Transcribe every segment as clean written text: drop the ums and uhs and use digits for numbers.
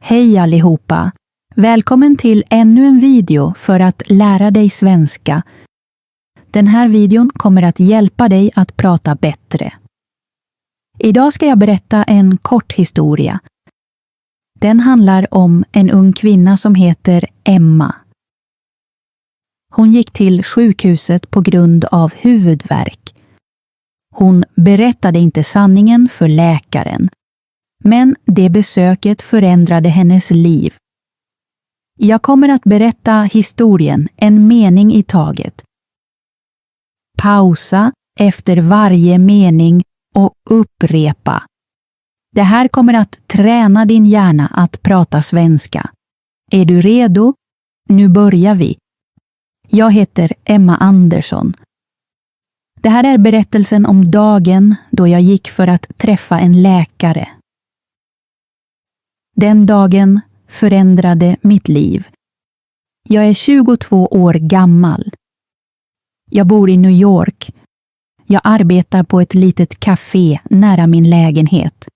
Hej allihopa! Välkommen till ännu en video för att lära dig svenska. Den här videon kommer att hjälpa dig att prata bättre. Idag ska jag berätta en kort historia. Den handlar om en ung kvinna som heter Emma. Hon gick till sjukhuset på grund av huvudvärk. Hon berättade inte sanningen för läkaren. Men det besöket förändrade hennes liv. Jag kommer att berätta historien en mening i taget. Pausa efter varje mening och upprepa. Det här kommer att träna din hjärna att prata svenska. Är du redo? Nu börjar vi. Jag heter Emma Andersson. Det här är berättelsen om dagen då jag gick för att träffa en läkare. Den dagen förändrade mitt liv. Jag är 22 år gammal. Jag bor i New York. Jag arbetar på ett litet café nära min lägenhet.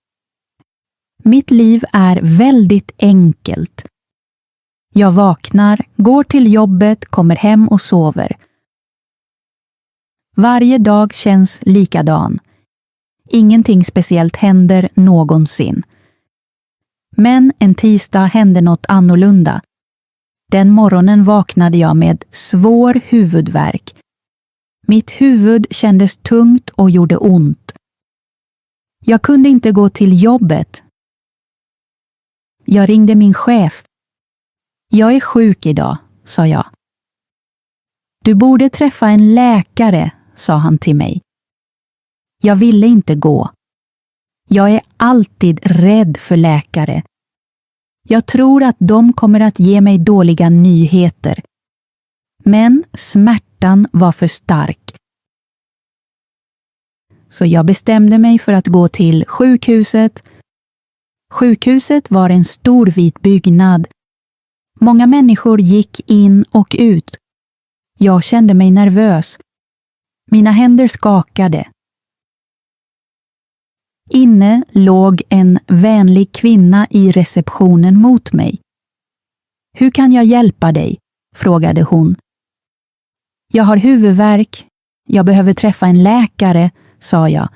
Mitt liv är väldigt enkelt. Jag vaknar, går till jobbet, kommer hem och sover. Varje dag känns likadan. Ingenting speciellt händer någonsin. Men en tisdag hände något annorlunda. Den morgonen vaknade jag med svår huvudvärk. Mitt huvud kändes tungt och gjorde ont. Jag kunde inte gå till jobbet. Jag ringde min chef. Jag är sjuk idag, sa jag. Du borde träffa en läkare, sa han till mig. Jag ville inte gå. Jag är alltid rädd för läkare. Jag tror att de kommer att ge mig dåliga nyheter. Men smärtan var för stark. Så jag bestämde mig för att gå till sjukhuset. Sjukhuset var en stor vit byggnad. Många människor gick in och ut. Jag kände mig nervös. Mina händer skakade. Inne låg en vänlig kvinna i receptionen mot mig. Hur kan jag hjälpa dig? Frågade hon. Jag har huvudvärk. Jag behöver träffa en läkare, sa jag.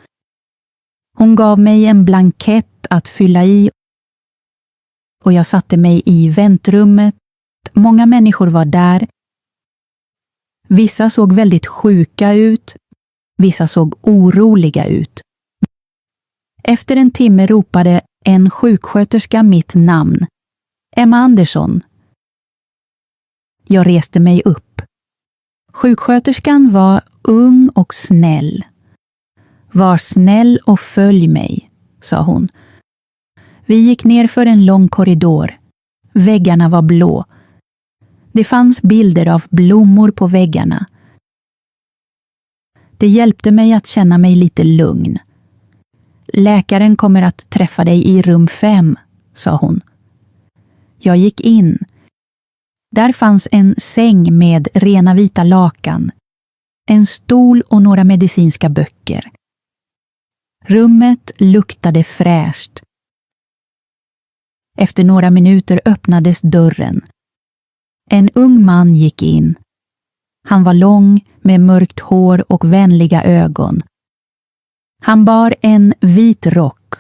Hon gav mig en blankett att fylla i och jag satte mig i väntrummet. Många människor var där. Vissa såg väldigt sjuka ut. Vissa såg oroliga ut. Efter en timme ropade en sjuksköterska mitt namn. Emma Andersson. Jag reste mig upp. Sjuksköterskan var ung och snäll. Var snäll och följ mig, sa hon. Vi gick ner för en lång korridor. Väggarna var blå. Det fanns bilder av blommor på väggarna. Det hjälpte mig att känna mig lite lugn. Läkaren kommer att träffa dig i rum 5, sa hon. Jag gick in. Där fanns en säng med rena vita lakan, en stol och några medicinska böcker. Rummet luktade fräscht. Efter några minuter öppnades dörren. En ung man gick in. Han var lång med mörkt hår och vänliga ögon. Han bar en vit rock.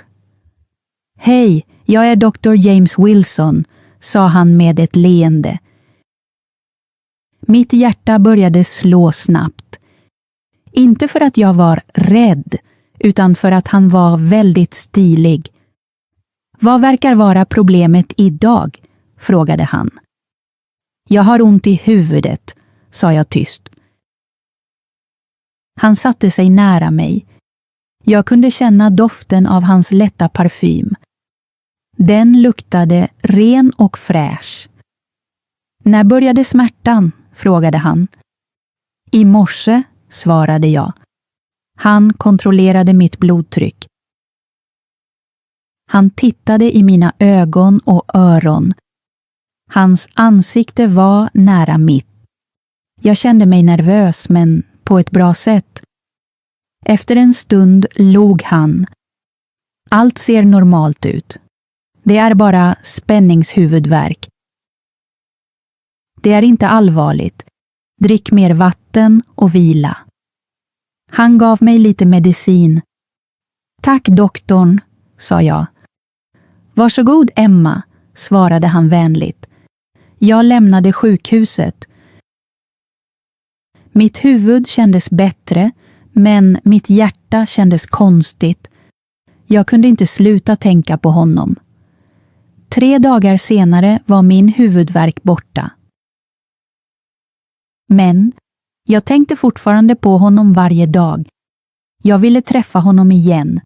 Hej, jag är Dr. James Wilson, sa han med ett leende. Mitt hjärta började slå snabbt. Inte för att jag var rädd, utan för att han var väldigt stilig. Vad verkar vara problemet idag? Frågade han. Jag har ont i huvudet, sa jag tyst. Han satte sig nära mig. Jag kunde känna doften av hans lätta parfym. Den luktade ren och fräsch. När började smärtan? Frågade han. I morse, svarade jag. Han kontrollerade mitt blodtryck. Han tittade i mina ögon och öron. Hans ansikte var nära mitt. Jag kände mig nervös, men på ett bra sätt. Efter en stund log han. Allt ser normalt ut. Det är bara spänningshuvudvärk. Det är inte allvarligt. Drick mer vatten och vila. Han gav mig lite medicin. Tack doktorn, sa jag. Varsågod Emma, svarade han vänligt. Jag lämnade sjukhuset. Mitt huvud kändes bättre, men mitt hjärta kändes konstigt. Jag kunde inte sluta tänka på honom. 3 dagar senare var min huvudvärk borta. Men jag tänkte fortfarande på honom varje dag. Jag ville träffa honom igen.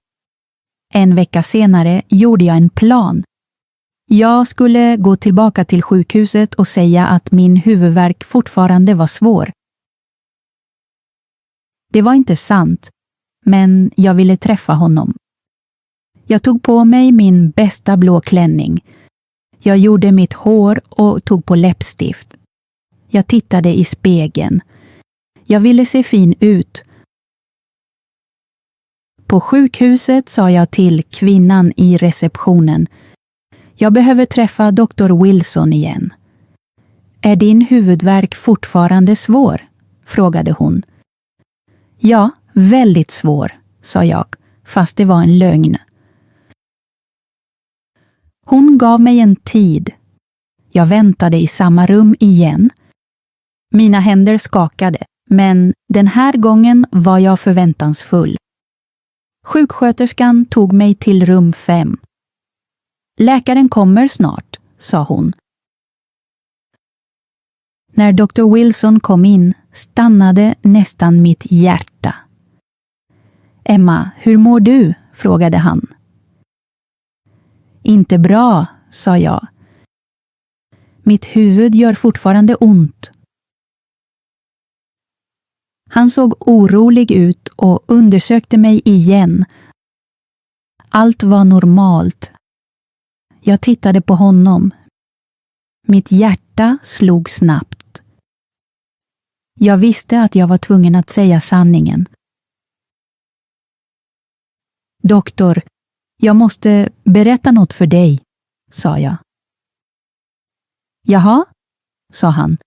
En vecka senare gjorde jag en plan. Jag skulle gå tillbaka till sjukhuset och säga att min huvudvärk fortfarande var svår. Det var inte sant, men jag ville träffa honom. Jag tog på mig min bästa blå klänning. Jag gjorde mitt hår och tog på läppstift. Jag tittade i spegeln. Jag ville se fin ut. På sjukhuset sa jag till kvinnan i receptionen. Jag behöver träffa Dr. Wilson igen. Är din huvudvärk fortfarande svår? Frågade hon. Ja, väldigt svår, sa jag, fast det var en lögn. Hon gav mig en tid. Jag väntade i samma rum igen. Mina händer skakade, men den här gången var jag förväntansfull. Sjuksköterskan tog mig till rum 5. Läkaren kommer snart, sa hon. När Dr. Wilson kom in stannade nästan mitt hjärta. Emma, hur mår du? Frågade han. Inte bra, sa jag. Mitt huvud gör fortfarande ont. Han såg orolig ut och undersökte mig igen. Allt var normalt. Jag tittade på honom. Mitt hjärta slog snabbt. Jag visste att jag var tvungen att säga sanningen. Doktor, jag måste berätta något för dig, sa jag. Jaha, sa han.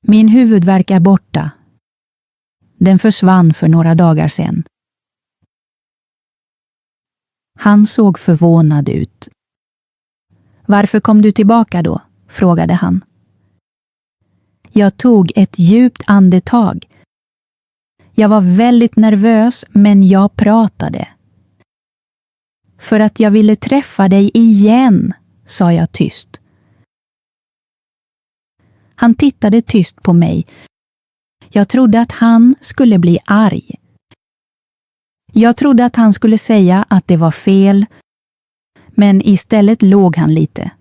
Min huvudvärk är borta. Den försvann för några dagar sedan. Han såg förvånad ut. Varför kom du tillbaka då? Frågade han. Jag tog ett djupt andetag. Jag var väldigt nervös, men jag pratade. För att jag ville träffa dig igen, sa jag tyst. Han tittade tyst på mig. Jag trodde att han skulle bli arg. Jag trodde att han skulle säga att det var fel, men istället låg han lite.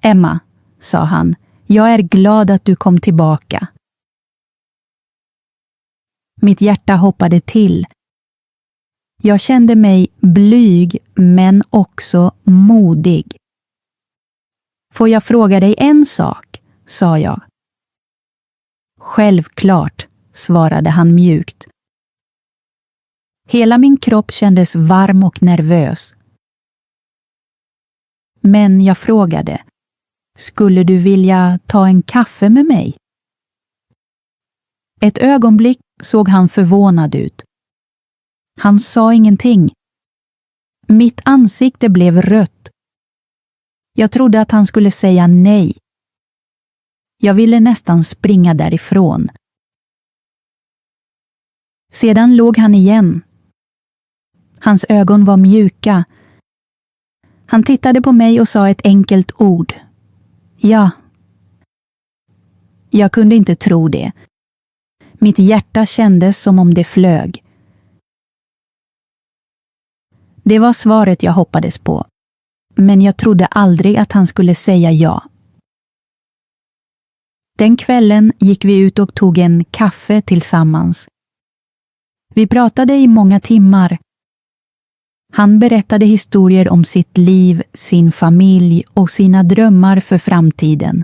Emma, sa han, jag är glad att du kom tillbaka. Mitt hjärta hoppade till. Jag kände mig blyg, men också modig. Får jag fråga dig en sak, sa jag. Självklart, svarade han mjukt. Hela min kropp kändes varm och nervös. Men jag frågade, skulle du vilja ta en kaffe med mig? Ett ögonblick såg han förvånad ut. Han sa ingenting. Mitt ansikte blev rött. Jag trodde att han skulle säga nej. Jag ville nästan springa därifrån. Sedan låg han igen. Hans ögon var mjuka. Han tittade på mig och sa ett enkelt ord. Ja. Jag kunde inte tro det. Mitt hjärta kändes som om det flög. Det var svaret jag hoppades på. Men jag trodde aldrig att han skulle säga ja. Den kvällen gick vi ut och tog en kaffe tillsammans. Vi pratade i många timmar. Han berättade historier om sitt liv, sin familj och sina drömmar för framtiden.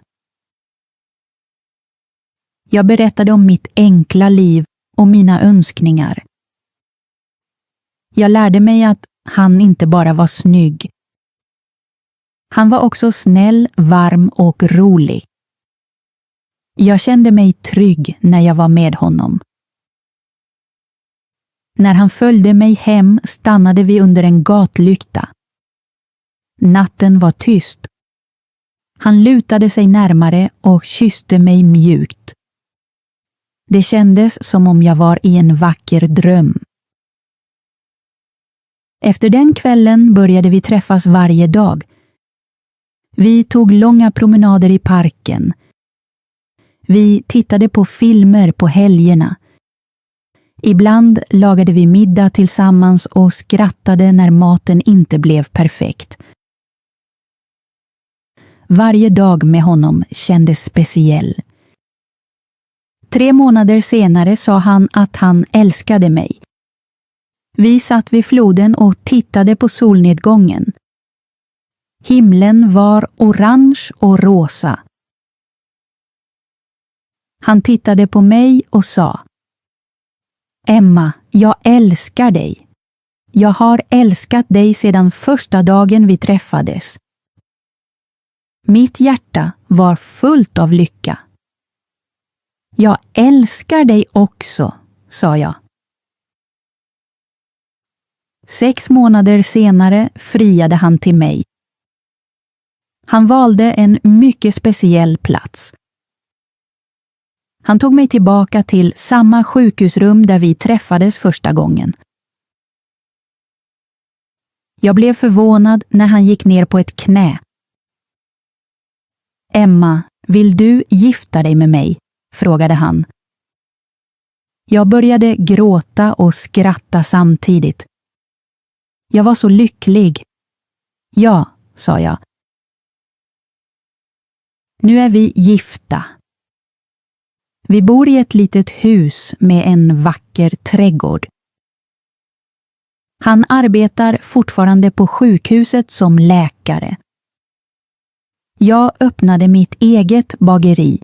Jag berättade om mitt enkla liv och mina önskningar. Jag lärde mig att han inte bara var snygg. Han var också snäll, varm och rolig. Jag kände mig trygg när jag var med honom. När han följde mig hem stannade vi under en gatlykta. Natten var tyst. Han lutade sig närmare och kysste mig mjukt. Det kändes som om jag var i en vacker dröm. Efter den kvällen började vi träffas varje dag. Vi tog långa promenader i parken. Vi tittade på filmer på helgerna. Ibland lagade vi middag tillsammans och skrattade när maten inte blev perfekt. Varje dag med honom kändes speciell. 3 månader senare sa han att han älskade mig. Vi satt vid floden och tittade på solnedgången. Himlen var orange och rosa. Han tittade på mig och sa: Emma, jag älskar dig. Jag har älskat dig sedan första dagen vi träffades. Mitt hjärta var fullt av lycka. Jag älskar dig också, sa jag. 6 månader senare friade han till mig. Han valde en mycket speciell plats. Han tog mig tillbaka till samma sjukhusrum där vi träffades första gången. Jag blev förvånad när han gick ner på ett knä. Emma, vill du gifta dig med mig? Frågade han. Jag började gråta och skratta samtidigt. Jag var så lycklig. Ja, sa jag. Nu är vi gifta. Vi bor i ett litet hus med en vacker trädgård. Han arbetar fortfarande på sjukhuset som läkare. Jag öppnade mitt eget bageri.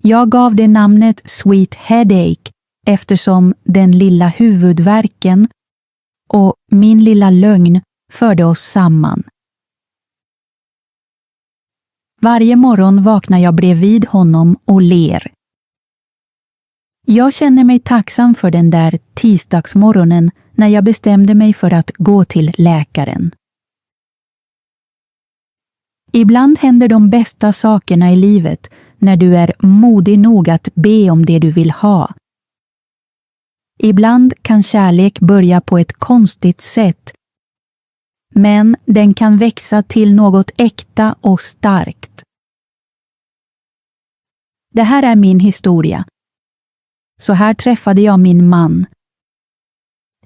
Jag gav det namnet Sweet Headache eftersom den lilla huvudvärken och min lilla lögn förde oss samman. Varje morgon vaknar jag bredvid honom och ler. Jag känner mig tacksam för den där tisdagsmorgonen när jag bestämde mig för att gå till läkaren. Ibland händer de bästa sakerna i livet när du är modig nog att be om det du vill ha. Ibland kan kärlek börja på ett konstigt sätt, men den kan växa till något äkta och starkt. Det här är min historia. Så här träffade jag min man.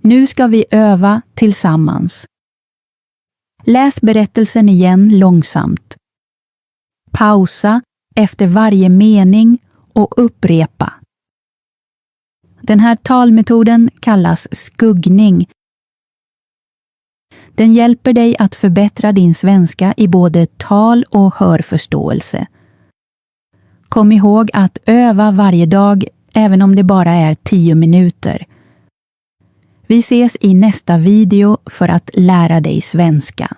Nu ska vi öva tillsammans. Läs berättelsen igen långsamt. Pausa efter varje mening och upprepa. Den här talmetoden kallas skuggning. Den hjälper dig att förbättra din svenska i både tal och hörförståelse. Kom ihåg att öva varje dag, även om det bara är 10 minuter. Vi ses i nästa video för att lära dig svenska.